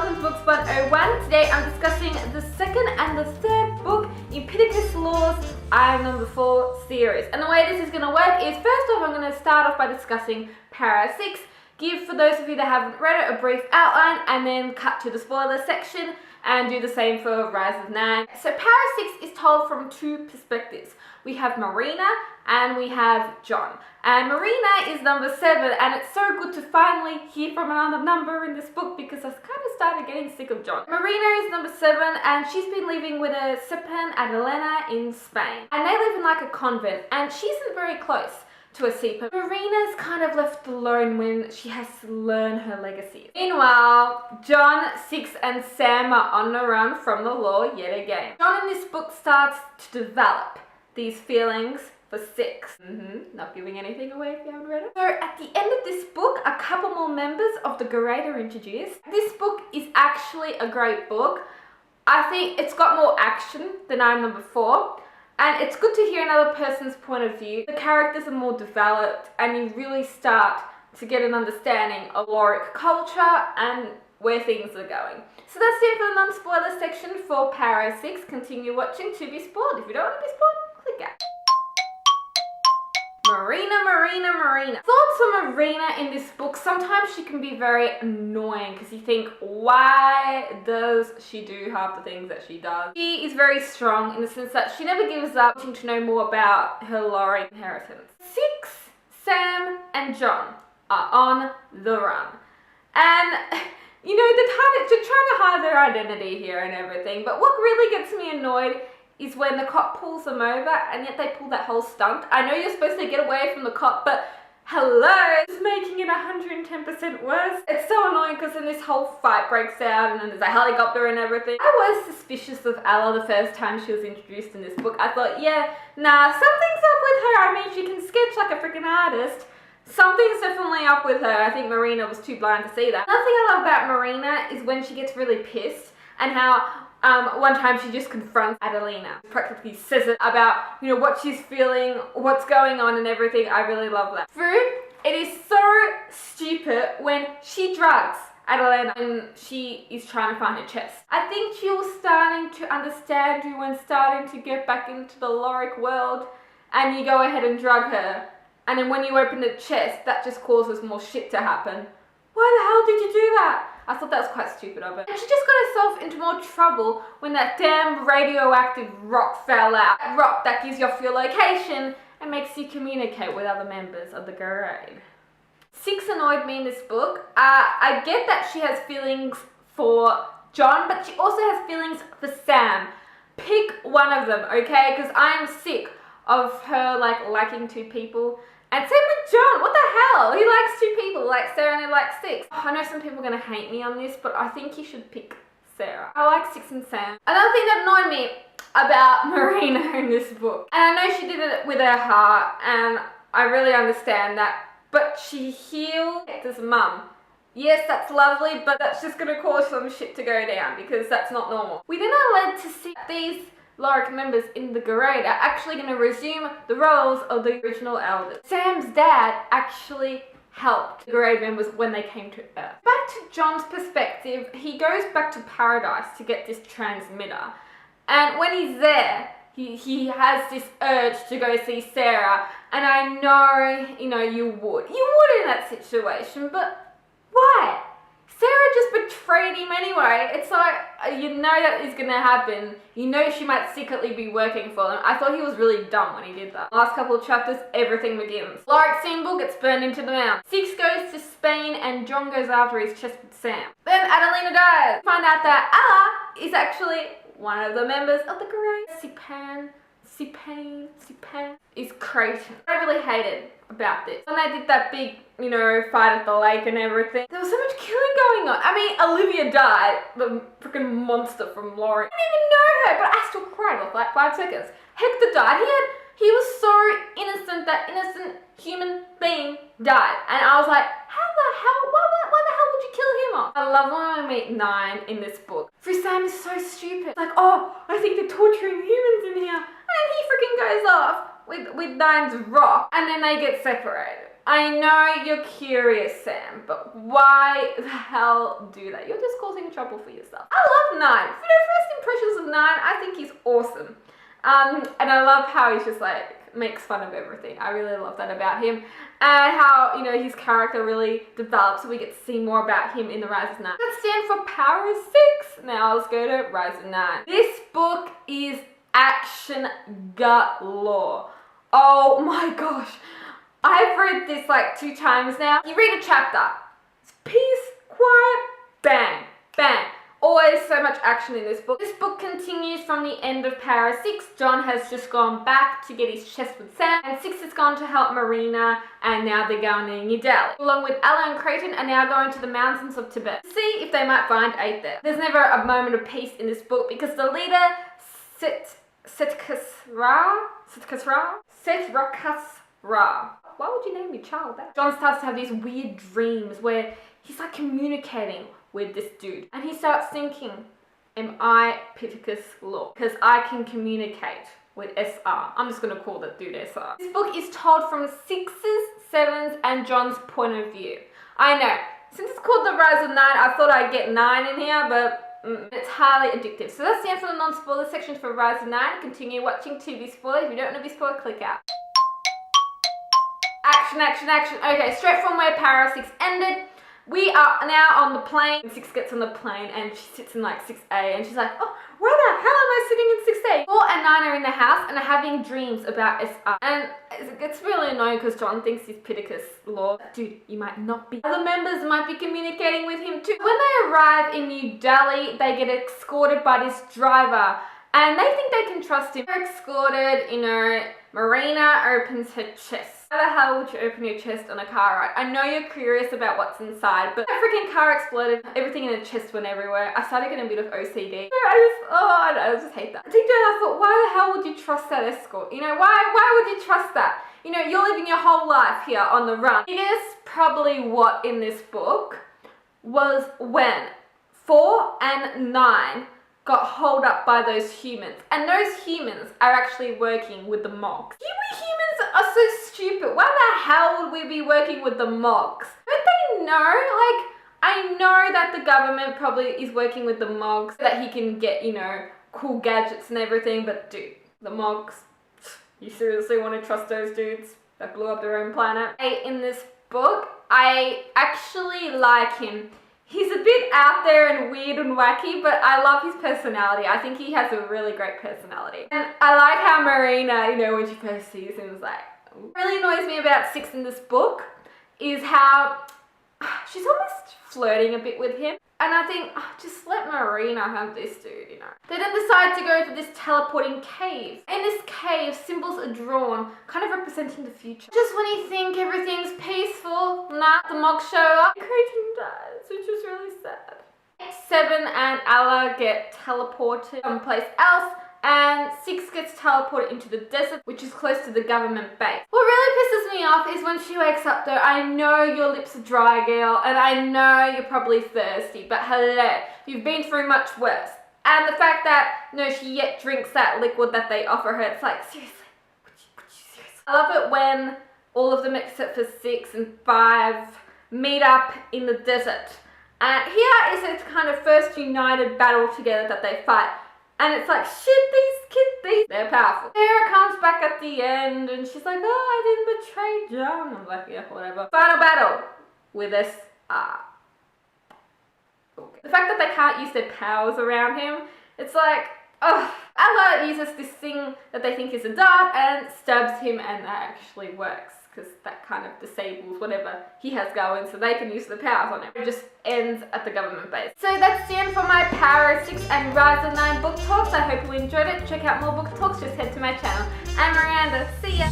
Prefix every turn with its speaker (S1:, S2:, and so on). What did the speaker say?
S1: Children's Books 101. Today I'm discussing the second and the third book in Pittacus Law's I Am Number 4 series. And the way this is going to work is, first off, I'm going to start off by discussing Para 6, give, for those of you that haven't read it, a brief outline, and then cut to the spoiler section and do the same for Rise of 9. So Para 6 is told from two perspectives. We have Marina and we have John. And Marina is number 7, and it's so good to finally hear from another number in this book because I kind of started getting sick of John. Marina is number 7, and she's been living with a Sepan Adelena in Spain. And they live in like a convent, and she isn't very close to a Sepan. Marina's kind of left alone when she has to learn her legacy. Meanwhile, John, Six, and Sam are on the run from the law yet again. John in this book starts to develop these feelings for Six. Not giving anything away if you haven't read it. So at the end of this book, a couple more members of the Garade are introduced. This book is actually a great book. I think it's got more action than I'm Number 4. And it's good to hear another person's point of view. The characters are more developed and you really start to get an understanding of Lorik culture and where things are going. So that's it for the non-spoiler section for Para 6. Continue watching to be spoiled. If you don't want to be spoiled, click out. Marina. Thoughts on Marina in this book. Sometimes she can be very annoying because you think, why does she do half the things that she does? She is very strong in the sense that she never gives up wanting to know more about her Lorik inheritance. Six, Sam, and John are on the run. And you know, they're trying to hide their identity here and everything, but what really gets me annoyed is when the cop pulls them over and yet they pull that whole stunt. I know you're supposed to get away from the cop, but hello, it's making it 110% worse. It's so annoying because then this whole fight breaks out and then there's a helicopter and everything. I was suspicious of Ella the first time she was introduced in this book. I thought, yeah, nah, something's up with her. I mean, she can sketch like a freaking artist. Something's definitely up with her. I think Marina was too blind to see that. Another thing I love about Marina is when she gets really pissed and how one time she just confronts Adelena. Practically says it about, you know, what she's feeling, what's going on and everything. I really love that. It is so stupid when she drugs Adelena and she is trying to find her chest. I think she was starting to understand you when starting to get back into the Lorik world and you go ahead and drug her. And then when you open the chest, that just causes more shit to happen. Why the hell did you do that? I thought that was quite stupid of it. And she just got herself into more trouble when that damn radioactive rock fell out. That rock that gives you off your location and makes you communicate with other members of the Garade. Six annoyed me in this book. I get that she has feelings for John, but she also has feelings for Sam. Pick one of them, okay? Because I am sick of her like liking two people. And same with John, what the hell? He likes two people, like Sarah and he likes Six. I know some people are going to hate me on this, but I think you should pick Sarah. I like Six and Sam. Another thing that annoyed me about Marina in this book, and I know she did it with her heart, and I really understand that, but she healed Hector's mum. Yes, that's lovely, but that's just going to cause some shit to go down because that's not normal. We then are led to see these Lorik members in the Garade are actually going to resume the roles of the original elders. Sam's dad actually helped the Garade members when they came to Earth. Back to John's perspective, he goes back to Paradise to get this transmitter. And when he's there, he has this urge to go see Sarah. And I know, you know, you would in that situation, but why? Sarah just betrayed him anyway. It's like, you know that is going to happen. You know she might secretly be working for them. I thought he was really dumb when he did that. Last couple of chapters, everything begins. Lorik's symbol gets burned into the mountain. Six goes to Spain and John goes after his chest with Sam. Then Adelena dies. Find out that Ella is actually one of the members of the Garade. Sepan is Creighton. I really hated about this. When they did that big, you know, fight at the lake and everything, there was so much killing going on. I mean, Olivia died, the freaking monster from Lorik. I didn't even know her, but I still cried for like 5 seconds. Hector died. He was so innocent, that innocent human being died. And I was like, how the hell, why the hell would you kill him off? I love when I meet Nine in this book. For Sam is so stupid. Like, oh, I think they're torturing humans in here. And then he freaking goes off with Nine's rock, and then they get separated. I know you're curious, Sam, but why the hell do that? You're just causing trouble for yourself. I love 9. For the first impressions of 9, I think he's awesome. And I love how he's just like, makes fun of everything. I really love that about him. And how, you know, his character really develops, so we get to see more about him in the Rise of 9. That stands for Power 6. Now let's go to Rise of 9. This book is action galore. Oh my gosh. I've read this like 2 times now. You read a chapter. It's peace, quiet, bang, bang. Always so much action in this book. This book continues from the end of Para 6. John has just gone back to get his chest with Sam, and 6 has gone to help Marina, and now they're going to New Delhi. Along with Ella and Creighton are now going to the mountains of Tibet to see if they might find 8 there. There's never a moment of peace in this book because the leader, Pittacus. Why would you name your child that? John starts to have these weird dreams where he's like communicating with this dude. And he starts thinking, am I Pittacus Law? Because I can communicate with SR. I'm just gonna call that dude SR. This book is told from 6's, 7's, and John's point of view. I know, since it's called The Rise of 9, I thought I'd get 9 in here, but it's highly addictive. So that's the end for the non-spoiler section for Rise of 9. Continue watching to be spoiled. If you don't want to be spoiled, click out. Action, action, action. Okay, straight from where Para 6 ended, we are now on the plane. 6 gets on the plane and she sits in like 6A and she's like, oh, where the hell am I sitting in 6A? 4 and 9 are in the house and are having dreams about SR. And it's really annoying because John thinks he's Pittacus Law. Dude, you might not be. Other members might be communicating with him too. When they arrive in New Delhi, they get escorted by this driver and they think they can trust him. They're escorted, you know, Marina opens her chest. How the hell would you open your chest on a car ride? I know you're curious about what's inside, but the freaking car exploded. Everything in the chest went everywhere. I started getting a bit of OCD. I just hate that. Deep down I thought, why the hell would you trust that escort? You know, why would you trust that? You know, you're living your whole life here on the run. I guess probably what in this book was when 4 and 9 got holed up by those humans. And those humans are actually working with the Mogs. We humans are so stupid. Why the hell would we be working with the Mogs? Don't they know? Like, I know that the government probably is working with the Mogs so that he can get, you know, cool gadgets and everything, but dude, the Mogs, you seriously want to trust those dudes that blew up their own planet? In this book, I actually like him. He's a bit out there and weird and wacky, but I love his personality. I think he has a really great personality. And I like how Marina, you know, when she first sees him, is like, what really annoys me about 6 in this book is how she's almost flirting a bit with him. And I think, just let Marina have this dude, you know. They then decide to go to this teleporting cave. In this cave, symbols are drawn, kind of representing the future. Just when you think everything's peaceful, nah, the Mogs show up. Creighton dies, which is really sad. 7 and Ella get teleported someplace else, and 6 gets teleported into the desert, which is close to the government base. What really pisses me off is when she wakes up though. I know your lips are dry, girl, and I know you're probably thirsty, but hello, you've been through much worse. And the fact that, no, she yet drinks that liquid that they offer her, it's like, seriously, would you seriously? I love it when all of them except for 6 and 5 meet up in the desert. And here is its kind of first united battle together that they fight. And it's like, shit, these kids, they're powerful. Sarah comes back at the end and she's like, oh, I didn't betray John. I'm like, yeah, whatever. Final battle with SR. Okay. The fact that they can't use their powers around him, it's like, oh. Ella uses this thing that they think is a dart and stabs him, and that actually works, because that kind of disables whatever he has going so they can use the powers on him. It just ends at the government base. So that's the end for my Para 6 and Rise of 9 book talks. I hope you enjoyed it. Check out more book talks, just head to my channel. I'm Miranda, see ya!